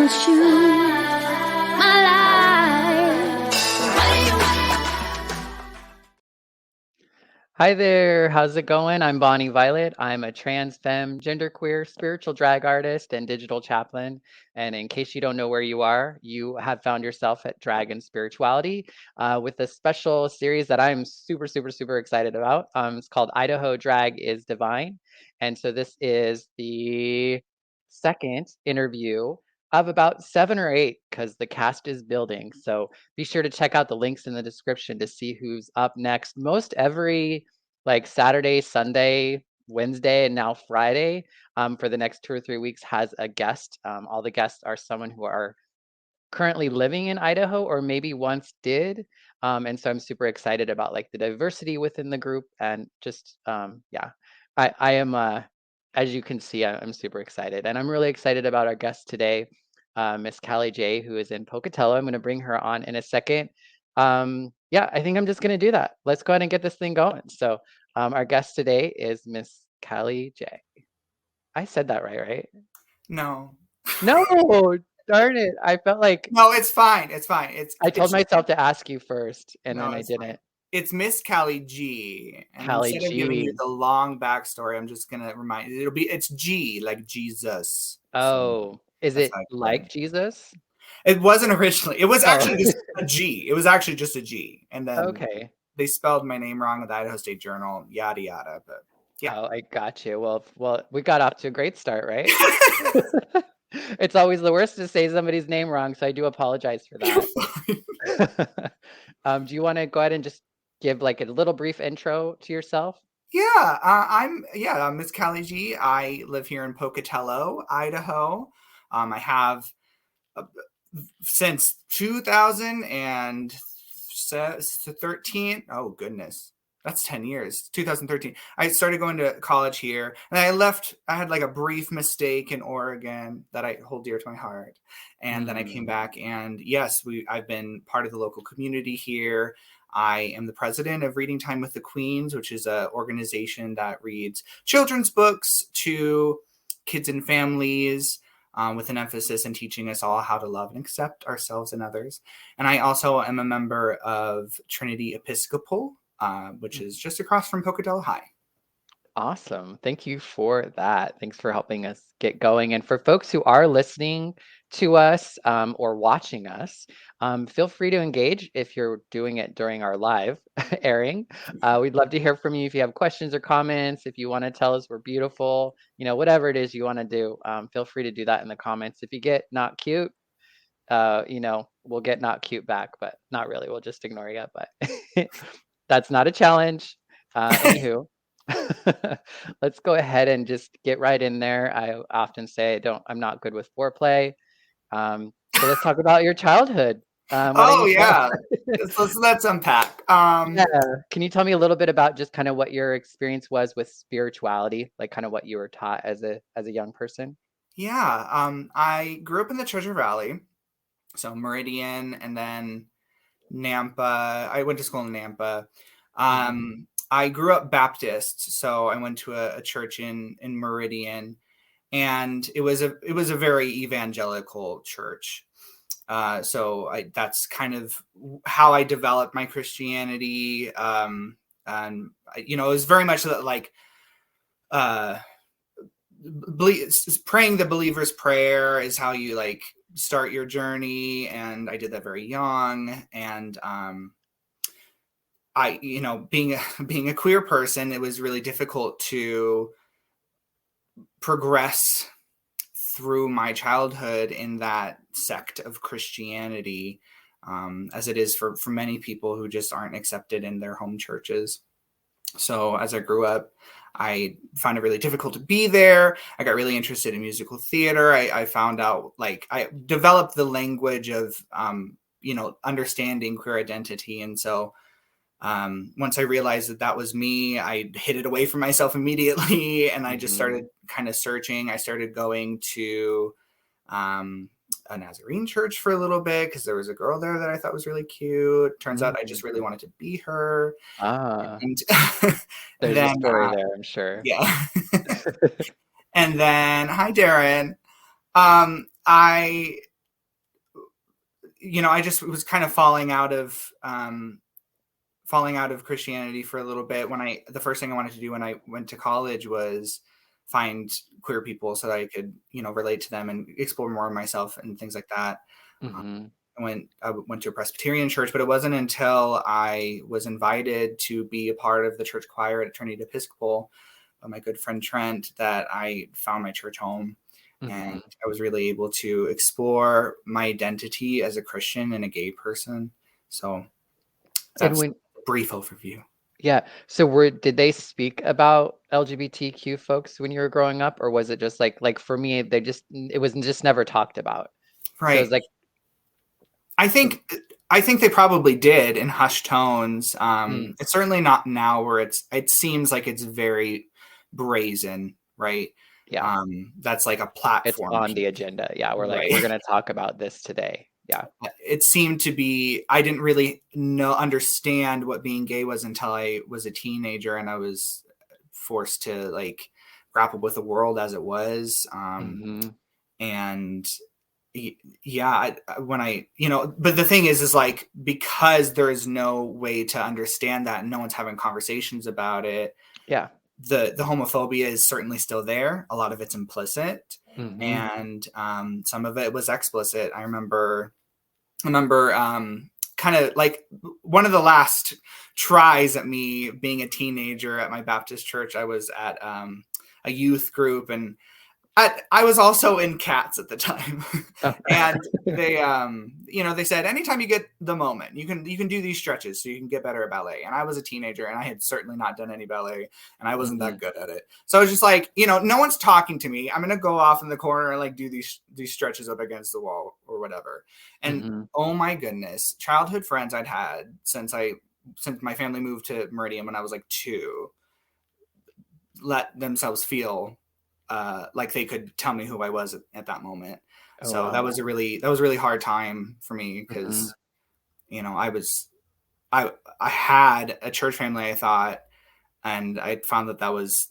promise you my life. Hi there, how's it going? I'm Bonnie Violet. I'm a trans femme, genderqueer, spiritual drag artist, and digital chaplain. And in case you don't know where you are, you have found yourself at Drag and Spirituality with a special series that I'm super, super, super excited about. It's called Idaho Drag Is Divine. And so this is the second interview of about 7 or 8 because the cast is building. So be sure to check out the links in the description to see who's up next. Most every like Saturday, Sunday, Wednesday, and now Friday for the next 2 or 3 weeks has a guest. All the guests are someone who are currently living in Idaho or maybe once did. And so I'm super excited about like the diversity within the group and just, yeah, I am, as you can see, I'm super excited. And I'm really excited about our guest today, Miss Cali Je, who is in Pocatello. I'm going to bring her on in a second. Yeah, I think I'm just going to do that. Let's go ahead and get this thing going. So our guest today is Miss Cali Je. I said that right? No. No, darn it. I felt like No, it's fine. It's fine. I told myself to ask you first, and then I it's didn't. fine. It's Miss Cali Je. And Cali instead of giving you Je. the long backstory, I'm just gonna remind you. It's G, like Jesus. Oh, is that's it how I put like it. Jesus? It wasn't originally. It was Oh. actually just a G. It was actually just a G. And then Okay. they spelled my name wrong with the Idaho State Journal, yada yada. But yeah. Oh, I got you. Well, we got off to a great start, right? It's always the worst to say somebody's name wrong, so I do apologize for that. Do you want to go ahead and just give like a little brief intro to yourself? Yeah, I'm Miss Cali Je. I live here in Pocatello, Idaho. I have since 2013. Oh goodness, that's 10 years. 2013. I started going to college here, and I left. I had like a brief mistake in Oregon that I hold dear to my heart, and then I came back. And yes, I've been part of the local community here. I am the president of Reading Time with the Queens, which is an organization that reads children's books to kids and families, with an emphasis in teaching us all how to love and accept ourselves and others. And I also am a member of Trinity Episcopal, which is just across from Pocatello High. Awesome. Thank you for that. Thanks for helping us get going. And for folks who are listening to us or watching us, feel free to engage if you're doing it during our live airing. We'd love to hear from you if you have questions or comments, if you want to tell us we're beautiful, whatever it is you want to do, feel free to do that in the comments. If you get not cute, we'll get not cute back, but not really. We'll just ignore you. But that's not a challenge. Anywho. Let's go ahead and just get right in there. I often say I'm not good with foreplay. So let's talk about your childhood. Yeah. So let's unpack. Yeah. Can you tell me a little bit about just kind of what your experience was with spirituality, like kind of what you were taught as a young person? Yeah. I grew up in the Treasure Valley, so Meridian, and then Nampa. I went to school in Nampa. I grew up Baptist, so I went to a church in Meridian, and it was a very evangelical church. So that's kind of how I developed my Christianity. And it was very much like praying the believer's prayer is how you like start your journey, and I did that very young. And I, being a queer person, it was really difficult to progress through my childhood in that sect of Christianity, as it is for many people who just aren't accepted in their home churches. So as I grew up, I found it really difficult to be there. I got really interested in musical theater. I found out, like, I developed the language of, understanding queer identity. And so once I realized that was me, I hid it away from myself immediately. And I just started kind of searching. I started going to a Nazarene church for a little bit because there was a girl there that I thought was really cute. Turns out I just really wanted to be her. And There's a story there, I'm sure. Yeah. And then, hi, Darren. I I just was kind of falling out of Christianity for a little bit. The first thing I wanted to do when I went to college was find queer people so that I could, relate to them and explore more of myself and things like that. Mm-hmm. I went to a Presbyterian church, but it wasn't until I was invited to be a part of the church choir at Trinity Episcopal by my good friend Trent that I found my church home. Mm-hmm. And I was really able to explore my identity as a Christian and a gay person. So that's a brief overview. Yeah. So did they speak about LGBTQ folks when you were growing up, or was it just like for me, it was just never talked about? Right. So it was like, I think they probably did in hushed tones. It's certainly not now where it seems like it's very brazen, right? Yeah. That's like a platform. It's on the agenda. Yeah. We're like, we're going to talk about this today. Yeah. It seemed to be, I didn't really understand what being gay was until I was a teenager and I was forced to like grapple with the world as it was. And yeah, but the thing is like, because there is no way to understand that and no one's having conversations about it. Yeah. The homophobia is certainly still there. A lot of it's implicit. And some of it was explicit. I remember kind of like one of the last tries at me being a teenager at my Baptist church. I was at a youth group, and I was also in Cats at the time. And they they said, anytime you get the moment, you can do these stretches so you can get better at ballet. And I was a teenager and I had certainly not done any ballet and I wasn't that good at it. So I was just like, no one's talking to me. I'm going to go off in the corner and like do these stretches up against the wall or whatever. And oh my goodness, childhood friends I'd had since my family moved to Meridian when I was like 2 let themselves feel like they could tell me who I was at that moment. So that was a really hard time for me because, I had a church family, I thought, and I found that was,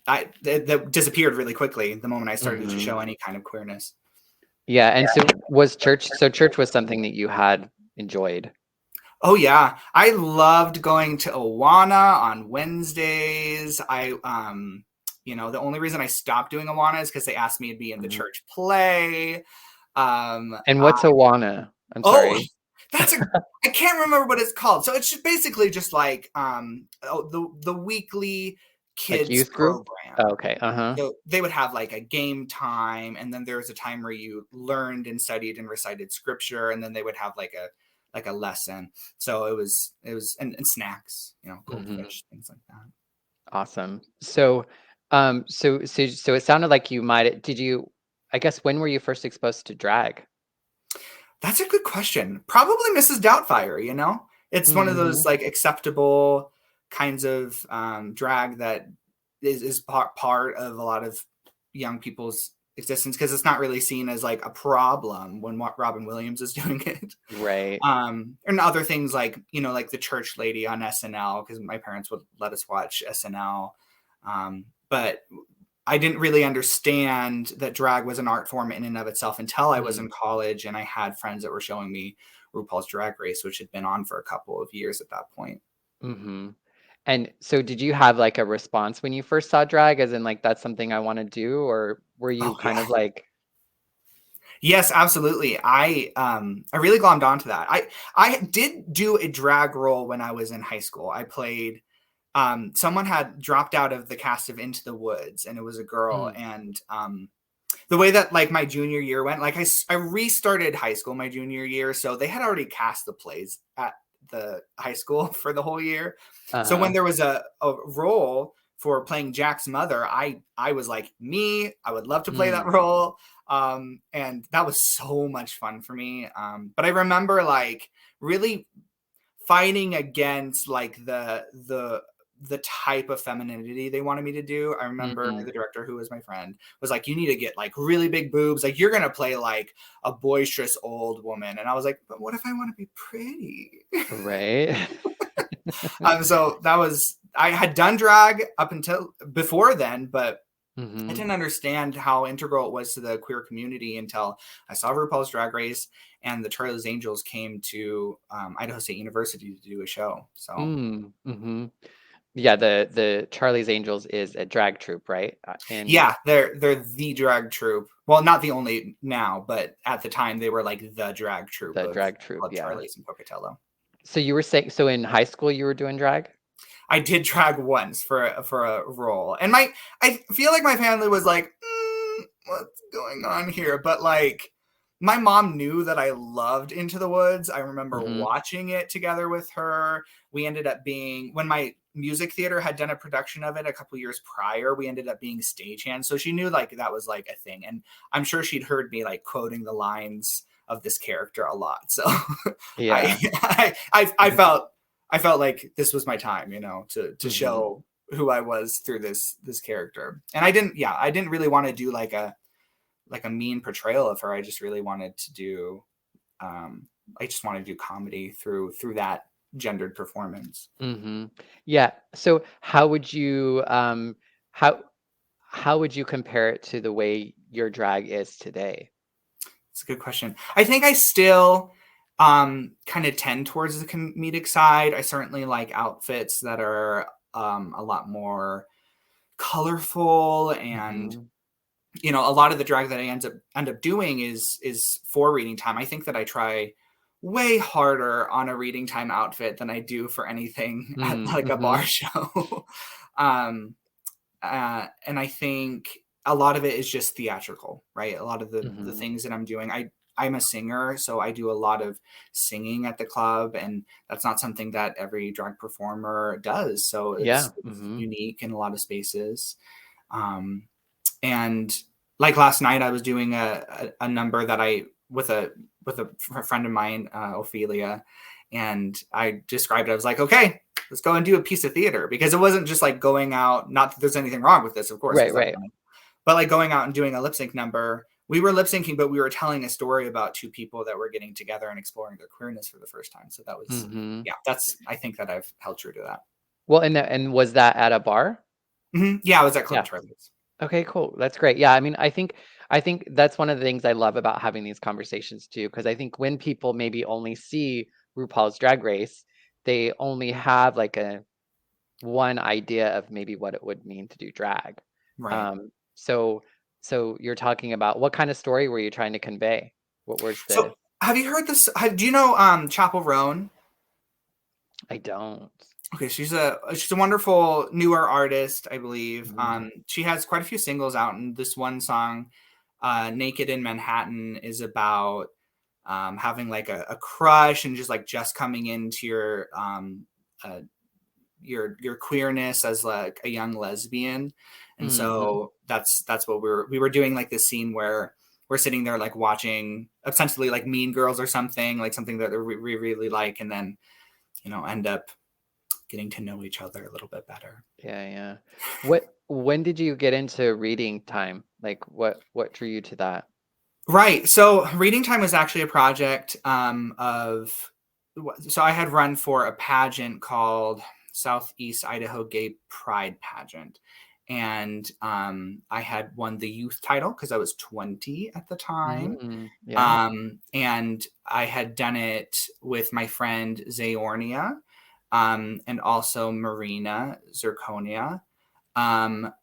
that disappeared really quickly the moment I started to show any kind of queerness. Yeah. And so church was something that you had enjoyed. Oh yeah. I loved going to Awana on Wednesdays. The only reason I stopped doing Awana is because they asked me to be in the church play. And what's Awana? I'm sorry. I can't remember what it's called. So it's basically just like the weekly kids like youth program. Group? Oh, okay. So they would have like a game time, and then there was a time where you learned and studied and recited scripture, and then they would have like a lesson. So it was and snacks, goldfish, things like that. Awesome. So it sounded like I guess, when were you first exposed to drag? That's a good question. Probably Mrs. Doubtfire, it's one of those like acceptable kinds of drag that is part of a lot of young people's existence because it's not really seen as like a problem when Robin Williams is doing it. Right. And other things like, like the church lady on SNL, because my parents would let us watch SNL. But I didn't really understand that drag was an art form in and of itself until I was in college and I had friends that were showing me RuPaul's Drag Race, which had been on for a couple of years at that point. And so did you have like a response when you first saw drag, as in like, that's something I want to do, or were you of like... Yes, absolutely. I really glommed onto that. I did do a drag role when I was in high school. I played someone had dropped out of the cast of Into the Woods, and it was a girl. And the way that like my junior year went, like I restarted high school my junior year, so they had already cast the plays at the high school for the whole year. So when there was a role for playing Jack's mother, I was like, I would love to play that role. And that was so much fun for me. But I remember like really fighting against like the type of femininity they wanted me to do. I remember the director, who was my friend, was like, you need to get like really big boobs. Like you're going to play like a boisterous old woman. And I was like, but what if I want to be pretty? Right. So I had done drag up until before then, but I Mm-hmm. didn't understand how integral it was to the queer community until I saw RuPaul's Drag Race and the Charlie's Angels came to Idaho State University to do a show. So Mm-hmm. Yeah, the Charlie's Angels is a drag troupe, right? In yeah, they're the drag troupe. Well, not the only now, but at the time they were like the drag troupe the of drag troupe, yeah. Charlie's and Pocatello. So you were saying, so in high school you were doing drag? I did drag once for a role, and I feel like my family was like, "What's going on here?" But like, my mom knew that I loved Into the Woods. I remember Mm-hmm. watching it together with her. We ended up being, when my music theater had done a production of it a couple years prior, we ended up being stagehands. So she knew like that was like a thing, and I'm sure she'd heard me like quoting the lines of this character a lot. So Yeah. I felt like this was my time, you know, to Mm-hmm. show who I was through this character. And I didn't really want to do like a mean portrayal of her. I just really wanted to do comedy through that gendered performance. Mm-hmm. Yeah. So how would you how how would you compare it to the way your drag is today? It's a good question. I think I still kind of tend towards the comedic side. I certainly like outfits that are a lot more colorful, and Mm-hmm. you know, a lot of the drag that I end up doing is for reading time. I think that I try way harder on a reading time outfit than I do for anything at like a bar Mm-hmm. show. um, and I think a lot of it is just theatrical, right? A lot of the Mm-hmm. things that I'm doing, I'm a singer, so I do a lot of singing at the club, and that's not something that every drag performer does. So Yeah. it's Mm-hmm. unique in a lot of spaces. Um, and like last night, I was doing a number that I with a friend of mine, Ophelia, and I described it. I was like, okay, let's go and do a piece of theater, because it wasn't just like going out. Not that there's anything wrong with this, of course, Right, because that's right. funny, but like going out and doing a lip sync number. We were lip syncing, but we were telling a story about two people that were getting together and exploring their queerness for the first time. So that was, Mm-hmm. yeah, I think that I've held true to that. Well, and was that at a bar? Yeah, I was at Club Yeah. Charlie's. Okay, cool. That's great. Yeah, I mean, I think that's one of the things I love about having these conversations too, because I think when people maybe only see RuPaul's Drag Race, they only have like a one idea of maybe what it would mean to do drag. Right. So so you're talking about what kind of story were you trying to convey? What was So the have you heard this? Do you know Chapel Roan? I don't. Okay, she's a wonderful newer artist, I believe. Mhm. She has quite a few singles out, and this one song, "Naked in Manhattan," is about having like a crush and just coming into uh, your queerness as like a young lesbian. And Mhm. so that's what we were doing, like this scene where we're sitting there like watching essentially like Mean Girls or something, like something that we really like, and then you know end up getting to know each other a little bit better. Yeah, yeah. When did you get into reading time? Like what drew you to that? Right. So reading time was actually a project so I had run for a pageant called Southeast Idaho Gay Pride Pageant. And I had won the youth title because I was 20 at the time. Yeah. And I had done it with my friend Zaornia, and also Marina Zirconia. Um,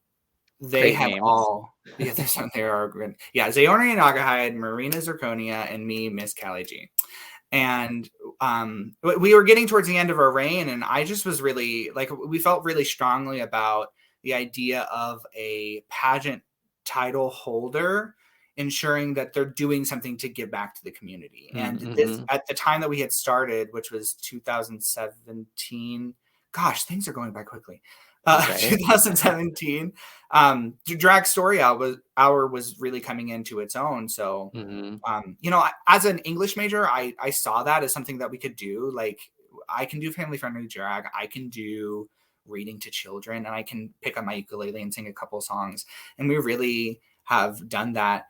they Great have names. all, yeah, they are good. Yeah, Zaornia Nagahide, Marina Zirconia, and me, Miss Cali Je. And we were getting towards the end of our reign, and I just was really like, we felt really strongly about the idea of a pageant title holder ensuring that they're doing something to give back to the community. And this, Mm-hmm. at the time that we had started, which was 2017, gosh, things are going by quickly. Right. 2017, the drag story hour was really coming into its own. So Mm-hmm. you know, as an English major, I saw that as something that we could do. Like, I can do family friendly drag, I can do reading to children, and I can pick up my ukulele and sing a couple songs. And we really have done that.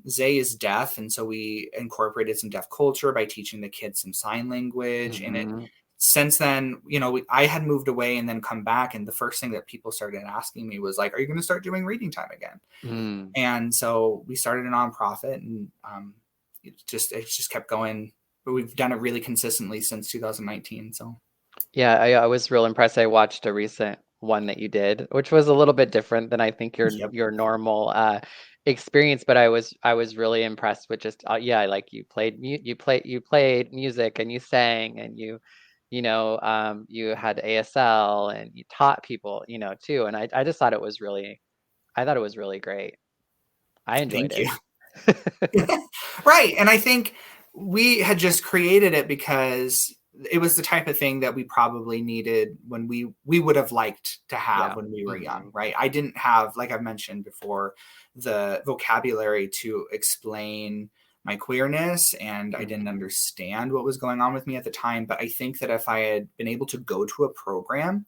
Zay is deaf, and so we incorporated some deaf culture by teaching the kids some sign language, and it Mm-hmm. since then, I had moved away and then come back, and the first thing that people started asking me was like, "Are you going to start doing reading time again?" And so we started a nonprofit, and it just kept going. But we've done it really consistently since 2019. So Yeah, I was real impressed. I watched a recent one that you did, which was a little bit different than I think yep, your normal experience, but I was really impressed with just yeah, like you played music and you sang and you had ASL and you taught people, too. And I just thought it was really I thought it was really great. I enjoyed thank you. it. Right. And I think we had just created it because it was the type of thing that we probably needed when we would have liked to have Yeah. when we were Hmm. young, right? I didn't have, like I've mentioned before, the vocabulary to explain my queerness, and I didn't understand what was going on with me at the time. But I think that if I had been able to go to a program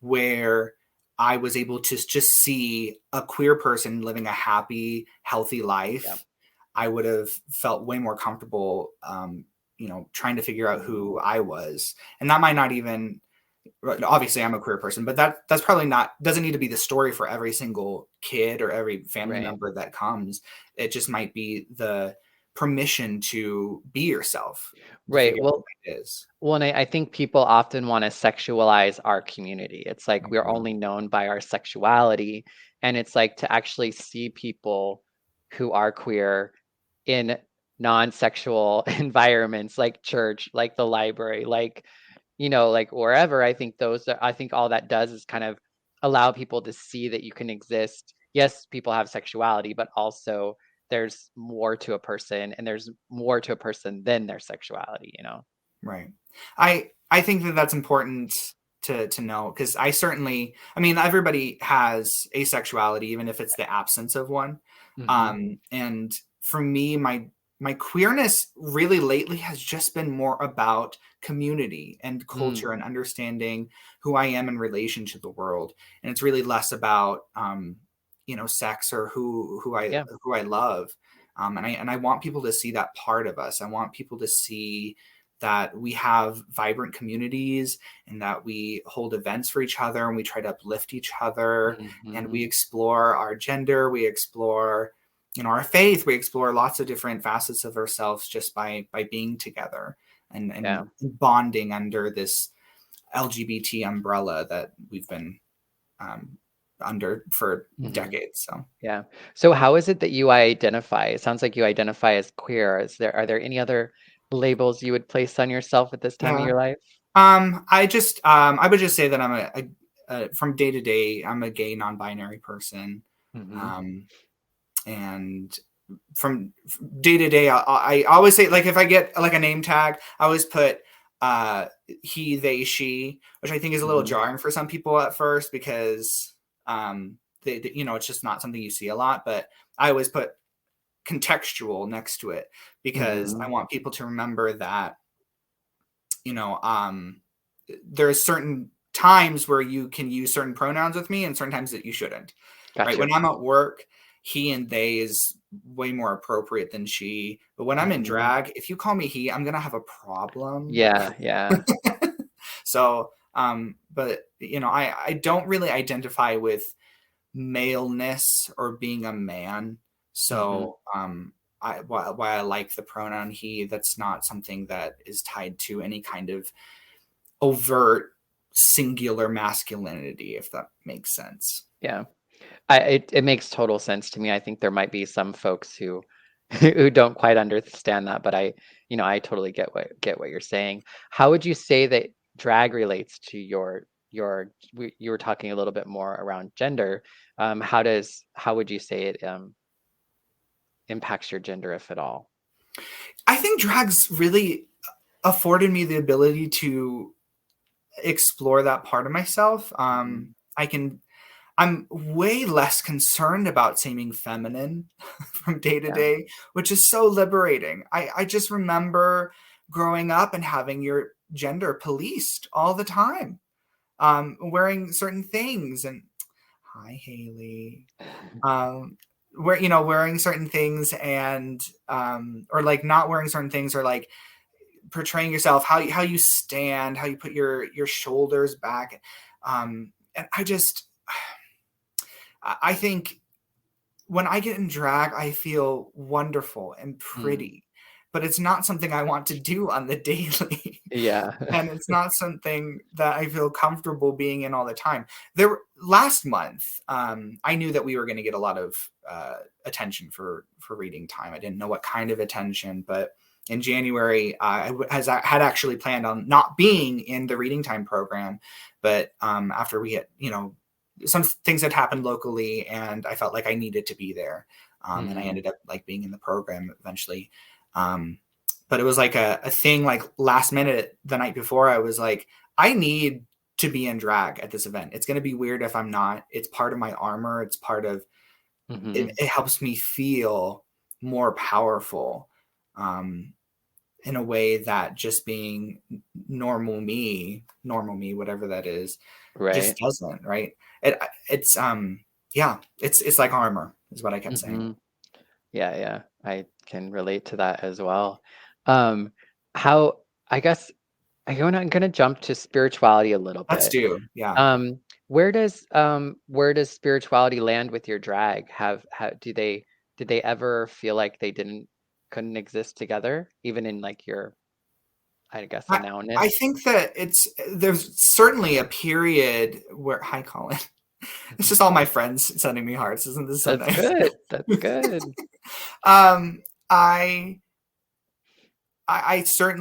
where I was able to just see a queer person living a happy, healthy life, Yeah. I would have felt way more comfortable, trying to figure out who I was. And that might not even, obviously I'm a queer person, but that's probably not, doesn't need to be the story for every single kid or every family Right. member that comes. It just might be the permission to be yourself, to Right. figure out Well, what it is. Well, and I think people often want to sexualize our community. It's like we're Mhm. only known by our sexuality. And it's like to actually see people who are queer in non-sexual environments like church, like the library, like wherever. I think all that does is kind of allow people to see that you can exist. Yes, people have sexuality, but also there's more to a person and there's more to a person than their sexuality. Right. I think that that's important to know, because everybody has asexuality, even if it's the absence of one. Hmm. And for me, my queerness really lately has just been more about community and Mm. culture and understanding who I am in relation to the world. And it's really less about sex or Yeah. who I love. And I want people to see that part of us. I want people to see that we have vibrant communities, and that we hold events for each other, and we try to uplift each other, and we Hmm. explore our gender, we explore our faith, we explore lots of different facets of ourselves just by being together, and Yeah. bonding under this LGBT umbrella that we've been um, under for Hmm. decades. So Yeah. So how is it that you identify? It sounds like you identify as queer. Are there any other labels you would place on yourself at this time of yeah. your life? I would just say that I'm from day to day, I'm a gay non-binary person. Hmm. Um, and from day to day, I always say, like, if I get like a name tag, I always put he, they, she, which I think is a little Hmm. jarring for some people at first, because it's just not something you see a lot. But I always put contextual next to it, because I Hmm. want people to remember that there are certain times where you can use certain pronouns with me, and certain times that you shouldn't. Right? Gotcha. When I'm at work, he and they is way more appropriate than she. But when I'm in Hmm. drag, if you call me he, I'm gonna have a problem. Yeah. Yeah. So, but I don't really identify with maleness or being a man. Hmm. So, why I like the pronoun he, that's not something that is tied to any kind of overt singular masculinity, if that makes sense. Yeah. It makes total sense to me. I think there might be some folks who who don't quite understand that, but I totally get what you're saying. How would you say that drag relates to you were talking a little bit more around gender. How would you say it impacts your gender, if at all? I think drag's really afforded me the ability to explore that part of myself. Hmm. I'm way less concerned about seeming feminine from day to Yeah. day, which is so liberating. I just remember growing up and having your gender policed all the time, wearing certain things. And hi, Haley. um wearing certain things, and or like not wearing certain things, or like portraying yourself, how you stand, how you put your shoulders back. And I think when I get in drag, I feel wonderful and pretty, but it's not something I want to do on the daily. Yeah. And it's not something that I feel comfortable being in all the time. Last month, I knew that we were going to get a lot of attention for reading time. I didn't know what kind of attention, but in January, I had actually planned on not being in the reading time program. But after we had, some things had happened locally, and I felt like I needed to be there. And I ended up like being in the program eventually. But it was like a thing, like last minute, the night before, I was like, I need to be in drag at this event. It's going to be weird if I'm not. It's part of my armor. It's part of, it helps me feel more powerful in a way that just being normal me, whatever that is, just doesn't, right? It's like armor is what I kept saying. Yeah, I can relate to that as well. How, I guess I'm gonna jump to spirituality a little Let's bit. do, yeah. Where does spirituality land with your drag? Did they ever feel like they couldn't exist together, even in like your, I guess, a nowness? I think that there's certainly a period where, hi Colin, it's just all my friends sending me hearts. Isn't this so nice? Good. That's good.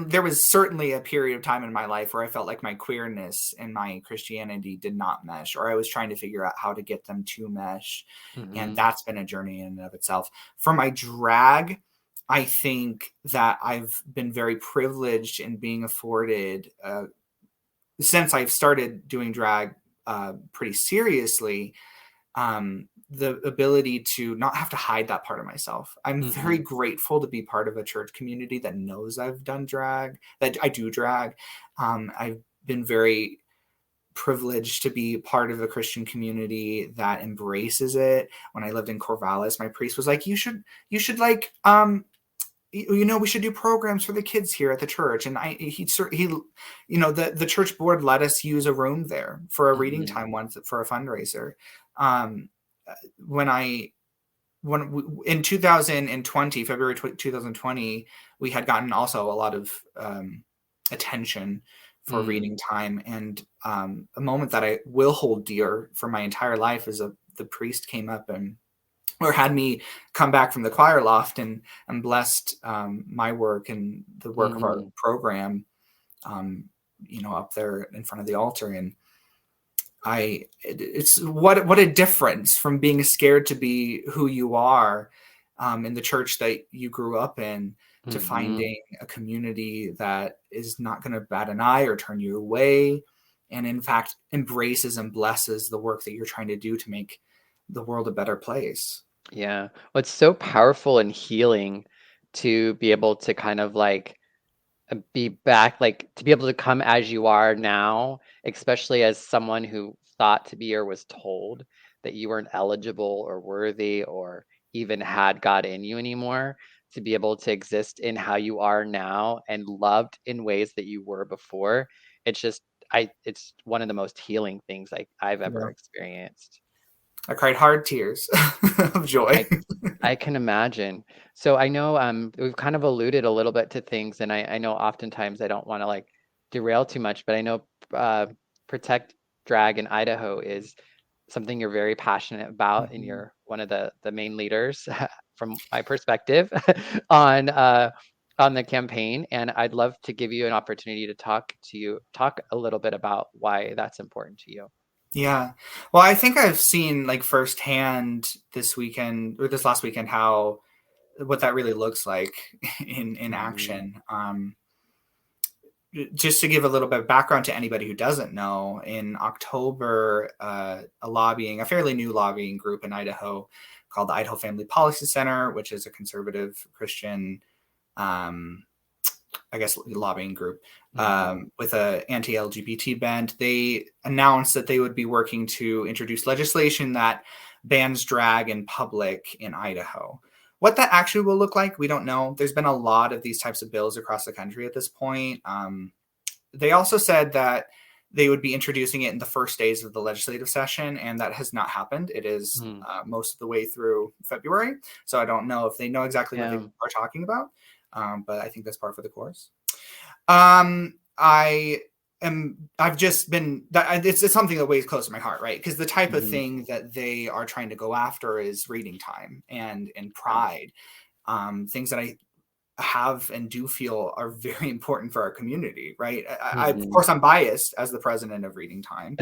There was certainly a period of time in my life where I felt like my queerness and my Christianity did not mesh, or I was trying to figure out how to get them to mesh. And that's been a journey in and of itself. For my drag, I think that I've been very privileged in being afforded, since I've started doing drag pretty seriously, the ability to not have to hide that part of myself. I'm very grateful to be part of a church community that knows I've done drag, that I do drag. I've been very privileged to be part of a Christian community that embraces it. When I lived in Corvallis, my priest was like, you should like, we should do programs for the kids here at the church. And the church board let us use a room there for a reading time once for a fundraiser. In 2020, February 2020, we had gotten also a lot of attention for reading time. And a moment that I will hold dear for my entire life is the priest came up or had me come back from the choir loft and blessed my work and the work of our program, up there in front of the altar. And it's what a difference from being scared to be who you are in the church that you grew up in to finding a community that is not going to bat an eye or turn you away, and in fact embraces and blesses the work that you're trying to do to make the world a better place. Yeah. Well, it's so powerful and healing to be able to kind of like be back, like to be able to come as you are now, especially as someone who thought to be or was told that you weren't eligible or worthy or even had God in you anymore, to be able to exist in how you are now and loved in ways that you were before. It's one of the most healing things I've ever experienced. I cried hard tears of joy. I can imagine. So I know we've kind of alluded a little bit to things, and I know oftentimes I don't want to like derail too much, but I know Protect Drag in Idaho is something you're very passionate about, and you're one of the main leaders from my perspective on the campaign. And I'd love to give you an opportunity to talk a little bit about why that's important to you. Yeah. Well, I think I've seen like firsthand this weekend or this last weekend what that really looks like in action. Just to give a little bit of background to anybody who doesn't know, in October, a fairly new lobbying group in Idaho called the Idaho Family Policy Center, which is a conservative Christian lobbying group with a anti-LGBT bent. They announced that they would be working to introduce legislation that bans drag in public in Idaho. What that actually will look like, we don't know. There's been a lot of these types of bills across the country at this point. They also said that they would be introducing it in the first days of the legislative session, and that has not happened. It is most of the way through February, so I don't know if they know exactly what they are talking about, but I think that's par for the course. I've just been, it's something that weighs close to my heart, right? Because the type of thing that they are trying to go after is reading time and pride, things that I have and do feel are very important for our community, right? Of course, I'm biased as the president of Reading Time,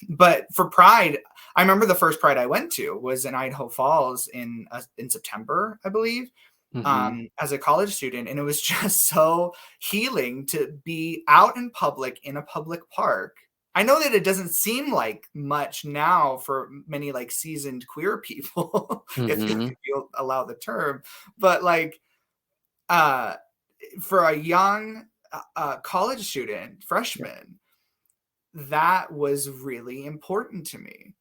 but for Pride, I remember the first Pride I went to was in Idaho Falls in September, I believe. As a college student, and it was just so healing to be out in public in a public park. I know that it doesn't seem like much now for many like seasoned queer people, if you'll allow the term, but like for a young college student, freshman, that was really important to me.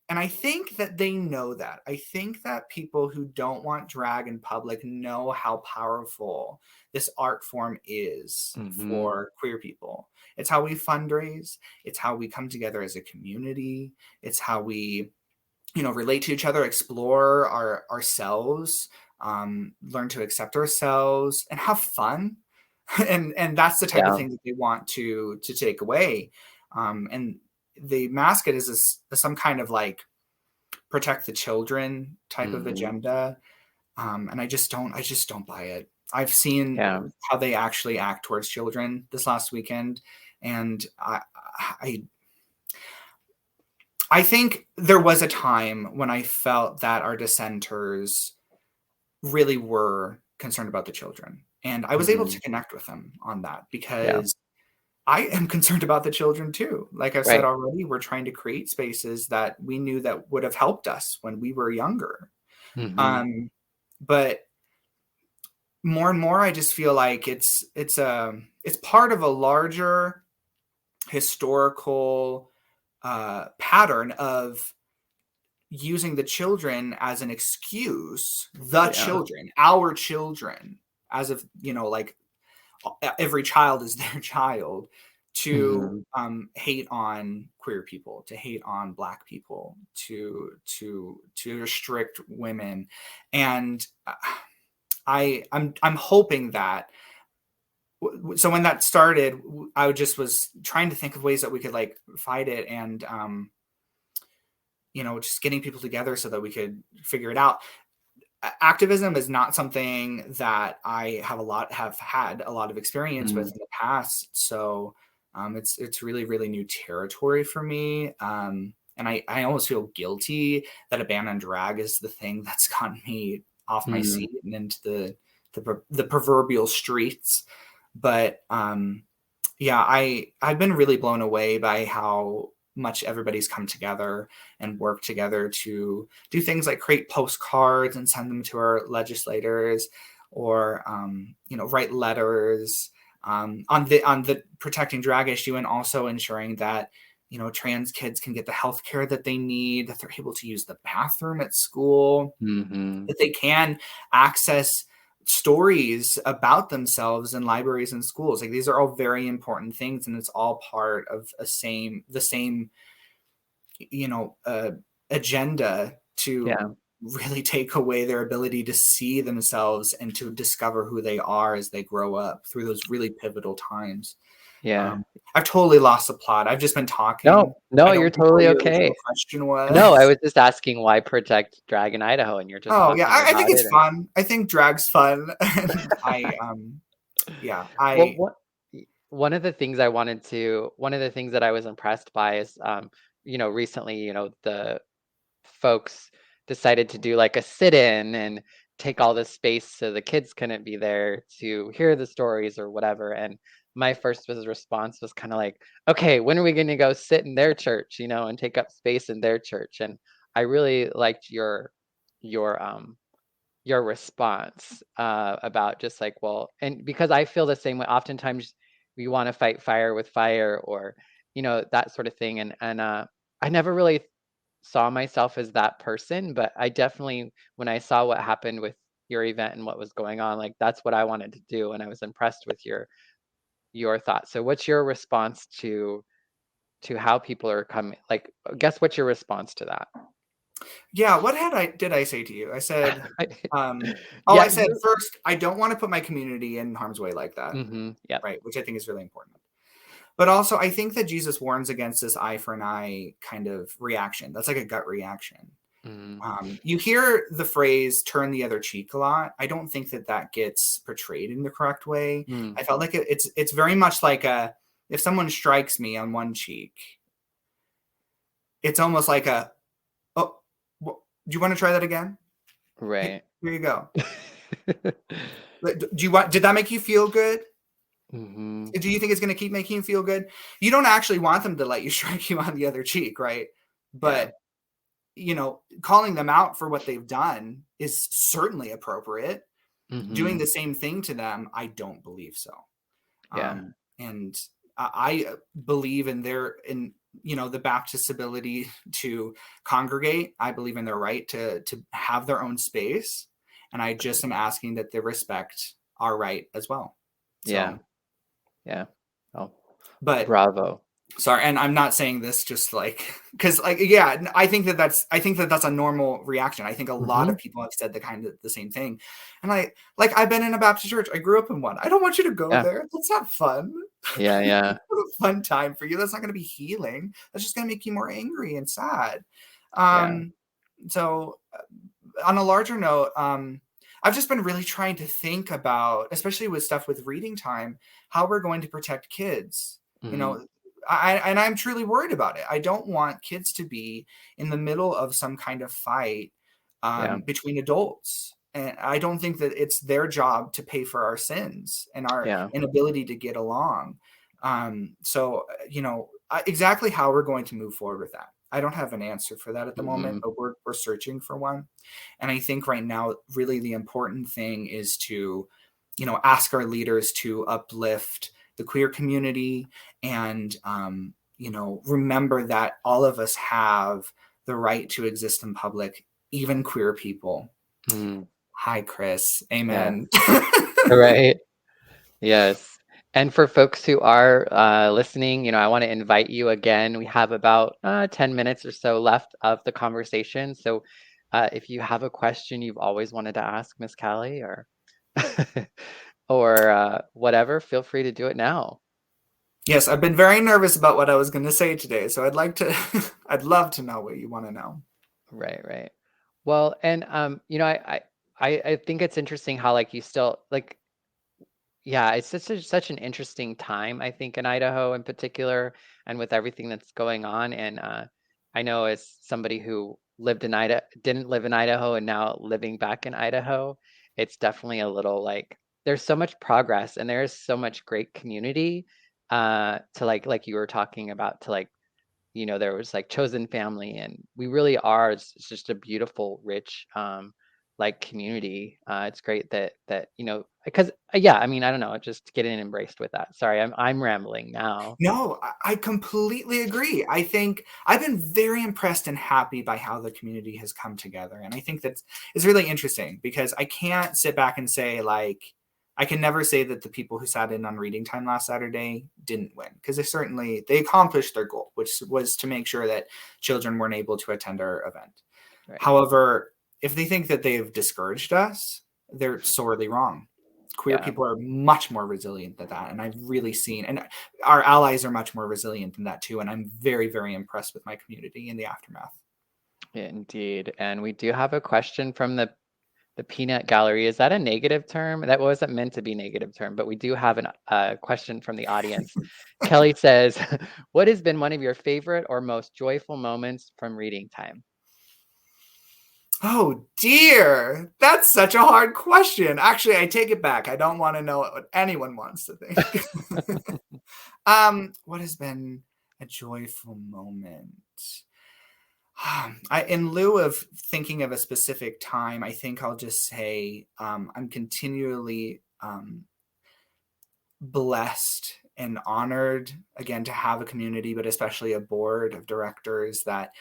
And I think that they know that. I think that people who don't want drag in public know how powerful this art form is for queer people. It's how we fundraise. It's how we come together as a community. It's how we, relate to each other, explore ourselves, learn to accept ourselves, and have fun. and that's the type of thing that they want to take away. And they mask it as some kind of like protect the children type of agenda. And I just don't buy it. I've seen how they actually act towards children this last weekend. And I think there was a time when I felt that our dissenters really were concerned about the children. And I was able to connect with them on that because I am concerned about the children too. Like I've said already, we're trying to create spaces that we knew that would have helped us when we were younger. But more and more, I just feel like it's part of a larger historical pattern of using the children as an excuse, children, our children, as if, like every child is their child, to hate on queer people, to hate on Black people, to restrict women. And I'm hoping that, so when that started, I was trying to think of ways that we could like fight it, and just getting people together so that we could figure it out. Activism is not something that I have had a lot of experience with in the past. So it's really, really new territory for me. And I almost feel guilty that a ban on drag is the thing that's gotten me off my seat and into the proverbial streets. But I've been really blown away by how much everybody's come together and work together to do things like create postcards and send them to our legislators, or write letters on the protecting drag issue, and also ensuring that trans kids can get the health care that they need, that they're able to use the bathroom at school, that they can access stories about themselves in libraries and schools. Like, these are all very important things, and it's all part of the same agenda to really take away their ability to see themselves and to discover who they are as they grow up through those really pivotal times. I've totally lost the plot. I've just been talking. No, you're totally okay. Question was, no, I was just asking why protect drag in Idaho, and you're just I think it's fun. I think drag's fun. One of the things that I was impressed by is recently the folks decided to do like a sit-in and take all this space so the kids couldn't be there to hear the stories or whatever. And my first response was kind of like, okay, when are we going to go sit in their church, and take up space in their church? And I really liked your response about just like, well, and because I feel the same way. Oftentimes we want to fight fire with fire, or that sort of thing. And I never really saw myself as that person, but I definitely, when I saw what happened with your event and what was going on, like that's what I wanted to do, and I was impressed with your thoughts. So what's your response to how people are coming? Like, guess what's your response to that? Yeah, what did I say to you? I said, Yeah, I said, you. first, I don't want to put my community in harm's way like that, Yep. right? Which I think is really important. But also, I think that Jesus warns against this eye for an eye kind of reaction. That's like a gut reaction. Mhm. You hear the phrase "turn the other cheek" a lot. I don't think that gets portrayed in the correct way. Mm. I felt like it's very much like if someone strikes me on one cheek, it's almost like oh, do you want to try that again? Right. Here you go. Did that make you feel good? Mhm. Do you think it's going to keep making you feel good? You don't actually want them to let you strike you on the other cheek, right? Yeah. But calling them out for what they've done is certainly appropriate. Doing Mhm. the same thing to them, I don't believe so. Yeah. And I believe in the Baptist ability to congregate. I believe in their right to have their own space, and I just am asking that they respect our right as well. Yeah. So, Yeah. Oh, but bravo. sorry, and I'm not saying this just like because yeah, I think that's a normal reaction. I think a lot of Mhm. people have said the same thing, and I've been in a Baptist church. I grew up in one. I don't want you to go Yeah. there. That's not fun. Yeah, yeah. It's not a fun time for you. That's not going to be healing. That's just going to make you more angry and sad. Yeah. So on a larger note, I've just been really trying to think about, especially with stuff with reading time, how we're going to protect kids. You Mhm. know, I'm truly worried about it. I don't want kids to be in the middle of some kind of fight Yeah. between adults. And I don't think that it's their job to pay for our sins and our Yeah. inability to get along. Exactly how we're going to move forward with that. I don't have an answer for that at the moment, Mhm. but we're searching for one. And I think right now, really the important thing is to, ask our leaders to uplift the queer community and, remember that all of us have the right to exist in public, even queer people. Mm. Hi, Chris. Yeah. Amen. Right. Yes. And for folks who are listening, I want to invite you again. We have about 10 minutes or so left of the conversation. So if you have a question you've always wanted to ask Miss Cali or or whatever, feel free to do it now. Yes, I've been very nervous about what I was going to say today. So I'd love to know what you want to know. Right, right. Well, and I think it's interesting how like you still like yeah, it's such an interesting time, I think, in Idaho in particular, and with everything that's going on. And I know as somebody who didn't live in Idaho and now living back in Idaho, it's definitely a little like there's so much progress and there is so much great community to like you were talking about to like there was like chosen family, and we really are. It's just a beautiful, rich, like community. It's great that because yeah, I mean, I don't know, just getting embraced with that. Sorry, I'm rambling now. No, I completely agree. I think I've been very impressed and happy by how the community has come together. And I think it's really interesting because I can't sit back and say, I can never say that the people who sat in on reading time last Saturday didn't win, because they accomplished their goal, which was to make sure that children weren't able to attend our event. Right. However, if they think that they've discouraged us, they're sorely wrong. Queer Yeah. people are much more resilient than that. And I've really seen, and our allies are much more resilient than that too. And I'm very, very impressed with my community in the aftermath. Indeed. And we do have a question from the peanut gallery. Is that a negative term? That wasn't meant to be negative term, but we do have a question from the audience. Kelly says, what has been one of your favorite or most joyful moments from reading time? Oh dear, that's such a hard question. Actually, I take it back. I don't want to know what anyone wants to think. What has been a joyful moment? In lieu of thinking of a specific time, I think I'll just say I'm continually blessed and honored again to have a community, but especially a board of directors that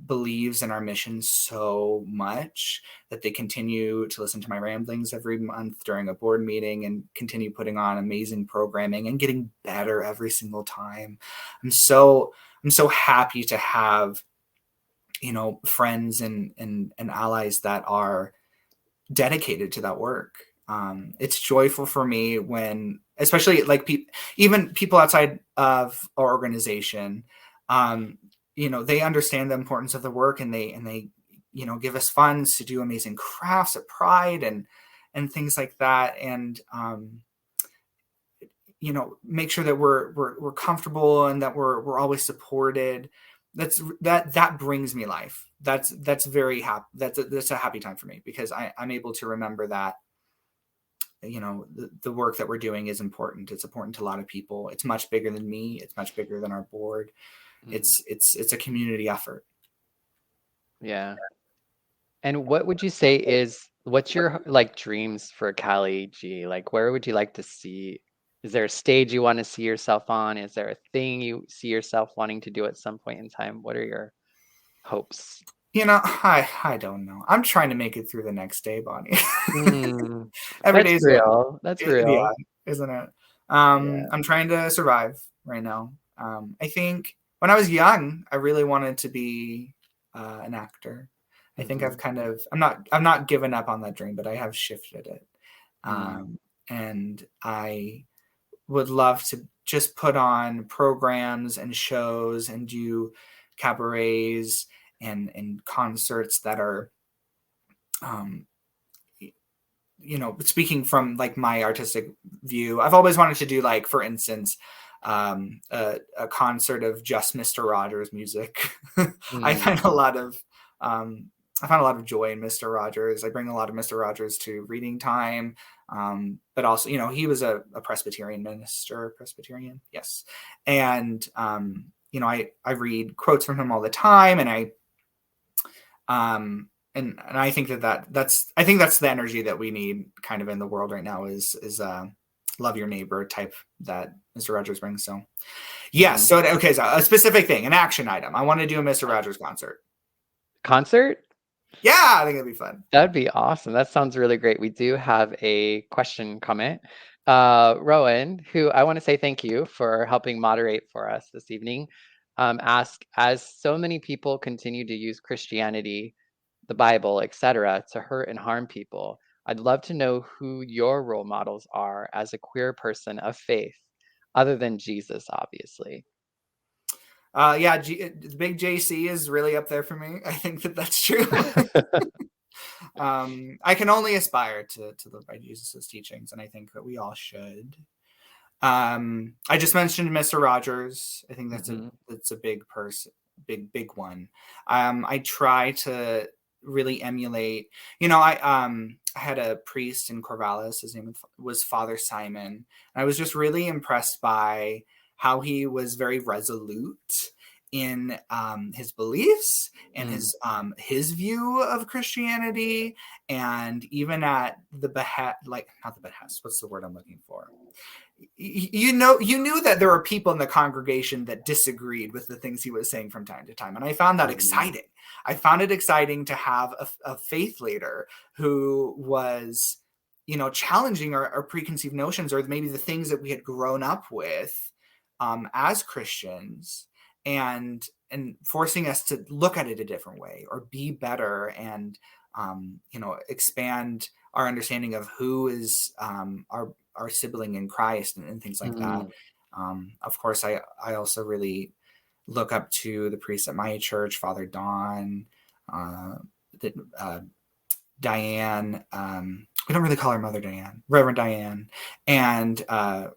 believes in our mission so much that they continue to listen to my ramblings every month during a board meeting and continue putting on amazing programming and getting better every single time. I'm so happy to have, friends and allies that are dedicated to that work. It's joyful for me when, especially like even people outside of our organization, they understand the importance of the work, and they give us funds to do amazing crafts at Pride and things like that, and make sure that we're comfortable and that we're always supported. That brings me life. That's very happy. That's a happy time for me, because I'm able to remember that the work that we're doing is important. It's important to a lot of people. It's much bigger than me. It's much bigger than our board. It's a community effort. Yeah. And what would you say what's your like dreams for Cali Je? Like, where would you like to see? Is there a stage you want to see yourself on? Is there a thing you see yourself wanting to do at some point in time? What are your hopes? I don't know. I'm trying to make it through the next day, Bonnie. Every That's day is real. That's real. Yeah, isn't it? Yeah. I'm trying to survive right now. I think when I was young, I really wanted to be an actor. I think I'm not given up on that dream, but I have shifted it. And I would love to just put on programs and shows and do cabarets and concerts that are, speaking from like my artistic view. I've always wanted to do, like, for instance, a concert of just Mr. Rogers music. I find a lot of joy in Mr. Rogers. I bring a lot of Mr. Rogers to reading time. But also, he was a Presbyterian minister, yes. And, I read quotes from him all the time, and I think that's the energy that we need kind of in the world right now is love your neighbor type that Mr. Rogers brings. So yes. So okay. So a specific thing, an action item. I want to do a Mr. Rogers concert. Yeah, I think it'd be fun. That'd be awesome. That sounds really great. We do have a question comment. Rowan, who I want to say thank you for helping moderate for us this evening, ask, as so many people continue to use Christianity, the Bible, etc., to hurt and harm people, I'd love to know who your role models are as a queer person of faith, other than Jesus, obviously. The big JC is really up there for me. I think that's true. I can only aspire to live by Jesus's teachings, and I think that we all should. I just mentioned Mr. Rogers. I think that's a big person, big one. I try to really emulate. I had a priest in Corvallis. His name was Father Simon, and I was just really impressed by how he was very resolute in his beliefs and his view of Christianity, and even at the not the behest. What's the word I'm looking for? You knew that there were people in the congregation that disagreed with the things he was saying from time to time, and I found that exciting. I found it exciting to have a faith leader who was, challenging our preconceived notions, or maybe the things that we had grown up with as Christians, and forcing us to look at it a different way or be better, and expand our understanding of who is our sibling in Christ and things like that. Of course, I also really look up to the priest at my church, Father Don, Diane. We don't really call her Mother Diane, Reverend Diane, and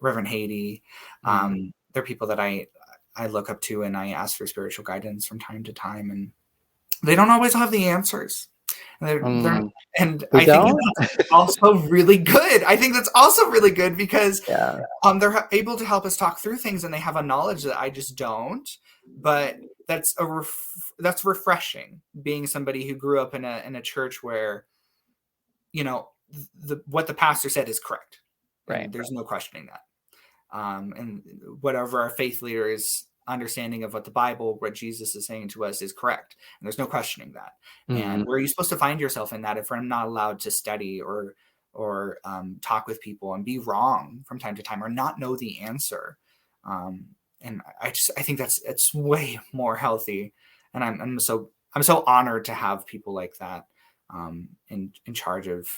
Reverend Haiti. They're people that I look up to, and I ask for spiritual guidance from time to time, and they don't always have the answers. And I think that's also really good. I think that's also really good because they're able to help us talk through things, and they have a knowledge that I just don't. But that's refreshing, being somebody who grew up in a church where, what the pastor said is correct. Right. And there's no questioning that. And whatever our faith leader is understanding of what the Bible, what Jesus is saying to us is correct. And there's no questioning that. And where are you supposed to find yourself in that if I'm not allowed to study or talk with people and be wrong from time to time or not know the answer? And I think it's way more healthy. And I'm so honored to have people like that in charge of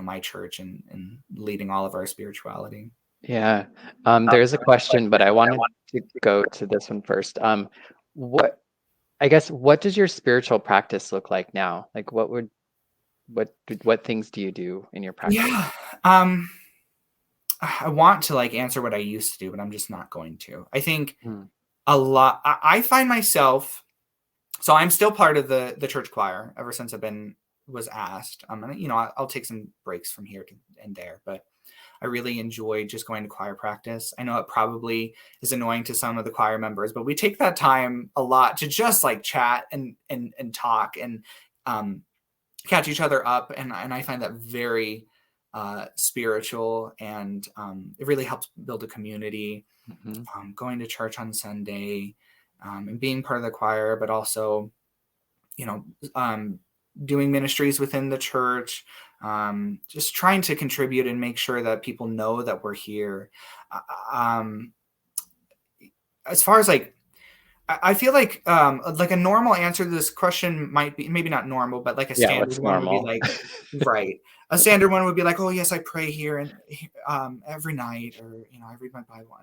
my church and leading all of our spirituality. Yeah. There's a question, but I wanted to go to this one first. What does your spiritual practice look like now? Like what things do you do in your practice? Yeah. I want to answer what I used to do, but I'm just not going to. I think a lot, I find myself, so I'm still part of the church choir ever since was asked. And I'll take some breaks from here and there, but I really enjoy just going to choir practice. I know it probably is annoying to some of the choir members, but we take that time a lot to just chat and talk and catch each other up. And I find that very spiritual, and it really helps build a community. Going to church on Sunday and being part of the choir, but also, doing ministries within the church, just trying to contribute and make sure that people know that we're here. As far as I feel like a normal answer to this question might be, maybe not normal, but a standard one would be right. A standard one would be oh yes, I pray here and every night, or I read my Bible.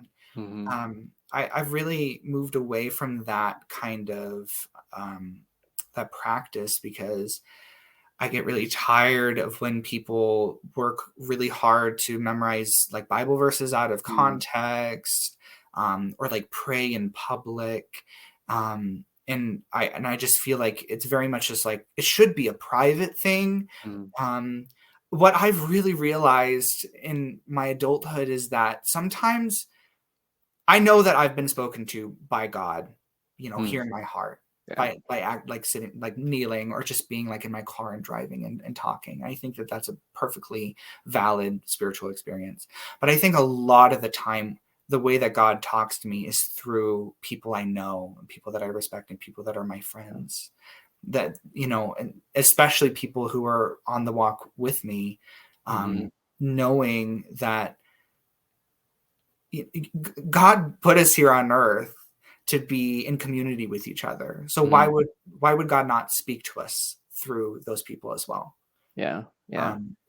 I've really moved away from that kind of that practice, because I get really tired of when people work really hard to memorize Bible verses out of context, or pray in public. And I just feel like it's very much just it should be a private thing. What I've really realized in my adulthood is that sometimes I know that I've been spoken to by God, here in my heart. Yeah. By sitting, kneeling, or just being in my car and driving and talking. I think that that's a perfectly valid spiritual experience. But I think a lot of the time, the way that God talks to me is through people I know, and people that I respect, and people that are my friends. That, and especially people who are on the walk with me, knowing that God put us here on earth to be in community with each other. So why would God not speak to us through those people as well? Yeah.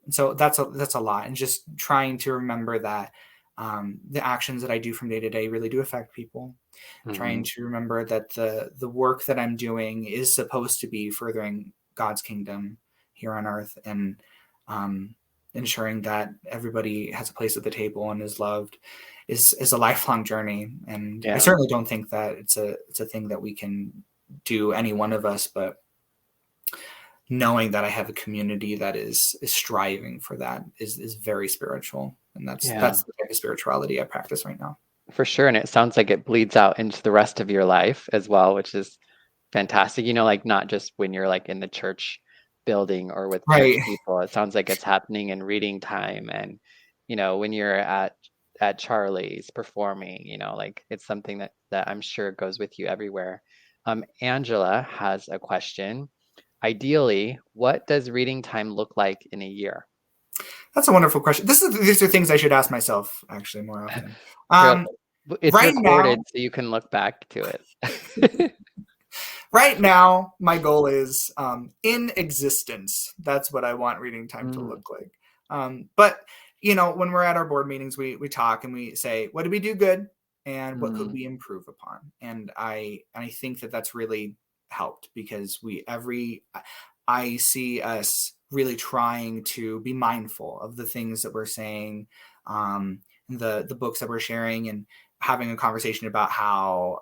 So that's a lot, and just trying to remember that the actions that I do from day to day really do affect people. Trying to remember that the work that I'm doing is supposed to be furthering God's kingdom here on earth, and ensuring that everybody has a place at the table and is loved is a lifelong journey. And I certainly don't think that it's a thing that we can do, any one of us, but knowing that I have a community that is striving for that is very spiritual. And that's the type of spirituality I practice right now. For sure. And it sounds like it bleeds out into the rest of your life as well, which is fantastic. Not just when you're in the church building or with church people. It sounds like it's happening in reading time, and when you're at Charlie's performing, it's something that I'm sure goes with you everywhere. Angela has a question. Ideally, what does reading time look like in a year? That's a wonderful question. These are things I should ask myself actually more often. It's right recorded now, so you can look back to it. Right now, my goal is in existence. That's what I want reading time to look like. But when we're at our board meetings, we talk and we say, what did we do good, and what could we improve upon? And I think that that's really helped, because I see us really trying to be mindful of the things that we're saying, the books that we're sharing, and having a conversation about how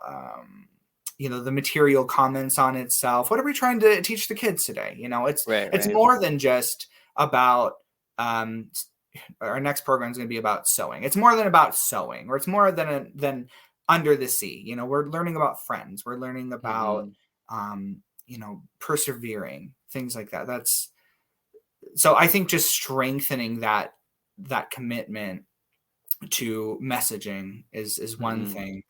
the material comments on itself. What are we trying to teach the kids today? It's more than just about our next program is going to be about sewing. It's more than about sewing, or it's more than under the sea. We're learning about friends. We're learning about persevering, things like that. So I think just strengthening that commitment to messaging is one thing.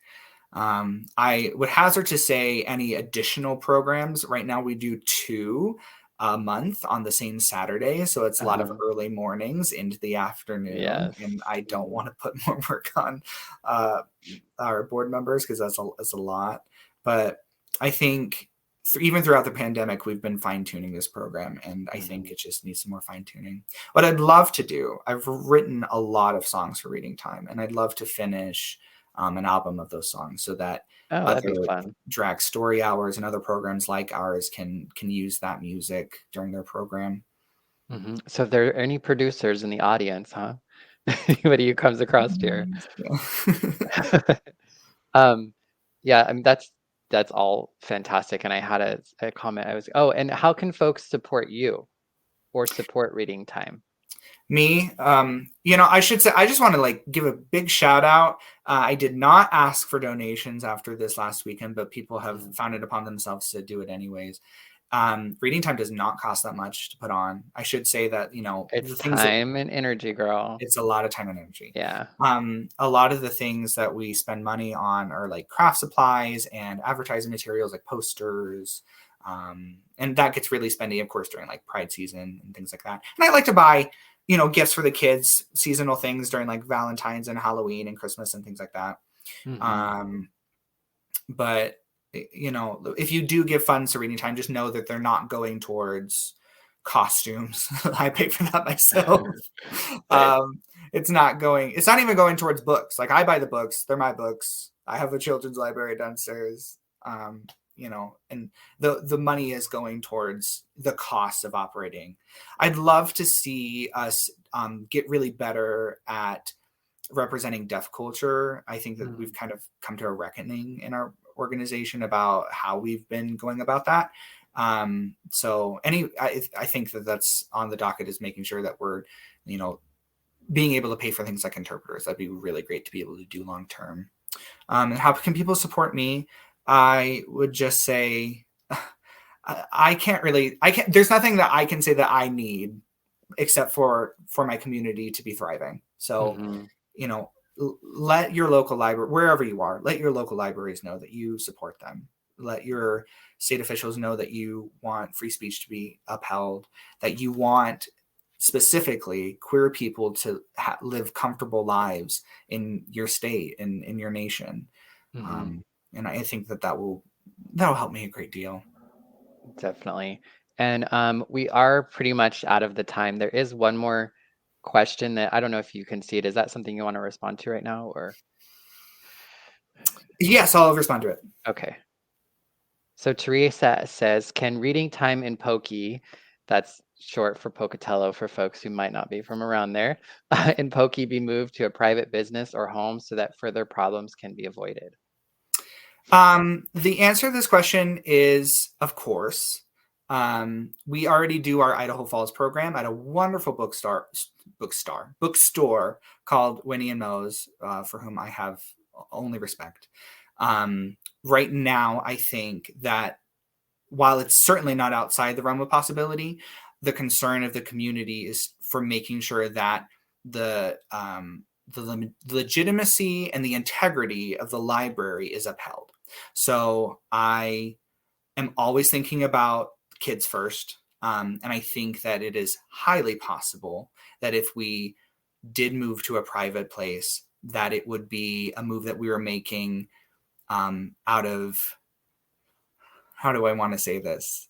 I would hazard to say any additional programs. Right now we do 2 a month on the same Saturday. So it's a lot of early mornings into the afternoon. Yes. And I don't want to put more work on our board members because that's a lot. But I think even throughout the pandemic, we've been fine tuning this program. And I think it just needs some more fine tuning. What I'd love to do, I've written a lot of songs for reading time, and I'd love to finish an album of those songs so that that'd be other fun. drag story hours and other programs like ours can use that music during their program. So if there are any producers in the audience, anybody who comes across here. Yeah, I mean that's all fantastic. And I had a comment. And how can folks support you or support reading time? Me, I should say, I just want to give a big shout out. I did not ask for donations after this last weekend, but people have found it upon themselves to do it anyways. Reading time does not cost that much to put on. I should say that, it's the things time and energy, girl. It's a lot of time and energy. Yeah. A lot of the things that we spend money on are like craft supplies and advertising materials like posters. And that gets really spendy, of course, during Pride season and things like that. And I like to buy, gifts for the kids, seasonal things during Valentine's and Halloween and Christmas and things like that. But if you do give funds to reading time, just know that they're not going towards costumes. I pay for that myself. It's not even going towards books. I buy the books, they're my books. I have a children's library downstairs. And the money is going towards the cost of operating. I'd love to see us get really better at representing deaf culture. I think that we've kind of come to a reckoning in our organization about how we've been going about that. I think that's on the docket, is making sure that we're, being able to pay for things like interpreters. That'd be really great to be able to do long term. And how can people support me? I would just say, there's nothing that I can say that I need except for my community to be thriving. So, let your local library, wherever you are, let your local libraries know that you support them. Let your state officials know that you want free speech to be upheld, that you want specifically queer people to live comfortable lives in your state and in your nation. And I think that'll help me a great deal. Definitely. And we are pretty much out of the time. There is one more question that I don't know if you can see it. Is that something you want to respond to right now, or? Yes, I'll respond to it. Okay. So Teresa says, can reading time in Pokey, that's short for Pocatello for folks who might not be from around there, in Pokey be moved to a private business or home so that further problems can be avoided? The answer to this question is, of course. We already do our Idaho Falls program at a wonderful bookstore called Winnie and Mo's, for whom I have only respect. Right now, I think that while it's certainly not outside the realm of possibility, the concern of the community is for making sure that the legitimacy and the integrity of the library is upheld. So I am always thinking about kids first. And I think that it is highly possible that if we did move to a private place, that it would be a move that we were making out of, how do I want to say this?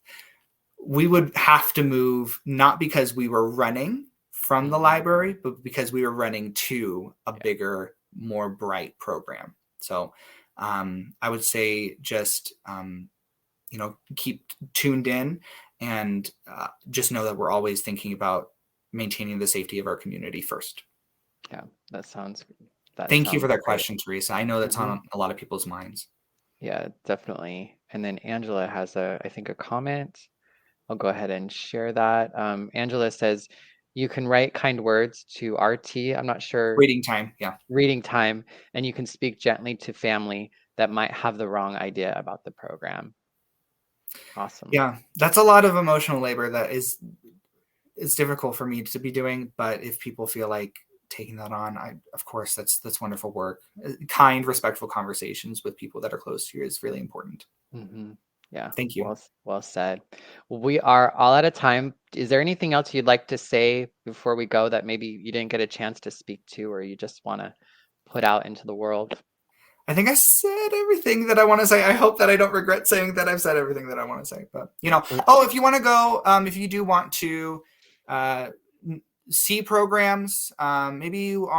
We would have to move not because we were running from the library, but because we were running to a bigger, more bright program. So I would say just, keep tuned in and just know that we're always thinking about maintaining the safety of our community first. Yeah, that sounds good. Thank you for that question, Teresa. I know that's on a lot of people's minds. Yeah, definitely. And then Angela has I think a comment. I'll go ahead and share that. Angela says, you can write kind words to RT. I'm not sure. Reading time. Yeah. Reading time. And you can speak gently to family that might have the wrong idea about the program. Awesome. Yeah, that's a lot of emotional labor that is difficult for me to be doing. But if people feel like taking that on. Of course, that's wonderful work. Kind, respectful conversations with people that are close to you is really important. Mm-hmm. Yeah. Thank you. Well said. Well, we are all out of time. Is there anything else you'd like to say before we go that maybe you didn't get a chance to speak to, or you just want to put out into the world? I think I said everything that I want to say. I hope that I don't regret saying that I've said everything that I want to say. But if you want to go, if you do want to see programs, maybe you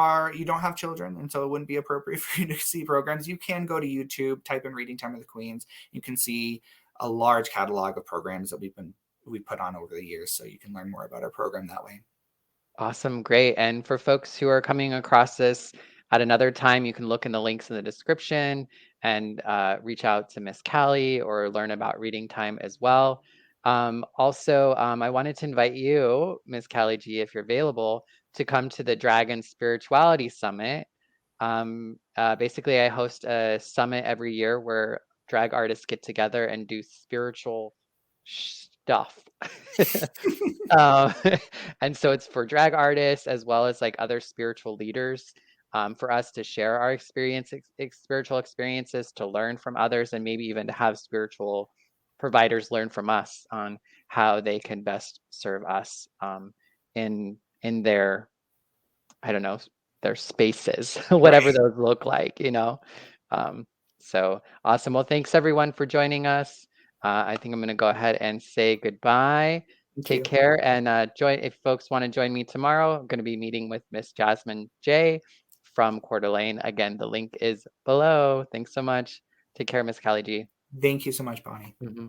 don't have children, and so it wouldn't be appropriate for you to see programs. You can go to YouTube, type in Reading Time with the Queens. You can see a large catalog of programs that we put on over the years, so you can learn more about our program that way. Awesome, great. And for folks who are coming across this at another time, you can look in the links in the description and reach out to Miss Cali or learn about Reading Time as well. Also, I wanted to invite you, Miss Cali Je, if you're available, to come to the Dragon Spirituality Summit. Basically, I host a summit every year where drag artists get together and do spiritual stuff. And so it's for drag artists as well as like other spiritual leaders, for us to share our spiritual experiences, to learn from others, and maybe even to have spiritual providers learn from us on how they can best serve us in their, I don't know, their spaces, whatever those look like, So awesome. Well, thanks everyone for joining us. I think I'm going to go ahead and say goodbye. Take care, and if folks want to join me tomorrow, I'm going to be meeting with Miss Jasmine J from Coeur d'Alene. Again, the link is below. Thanks so much. Take care, Miss Cali Je. Thank you so much, Bonnie. Mm-hmm.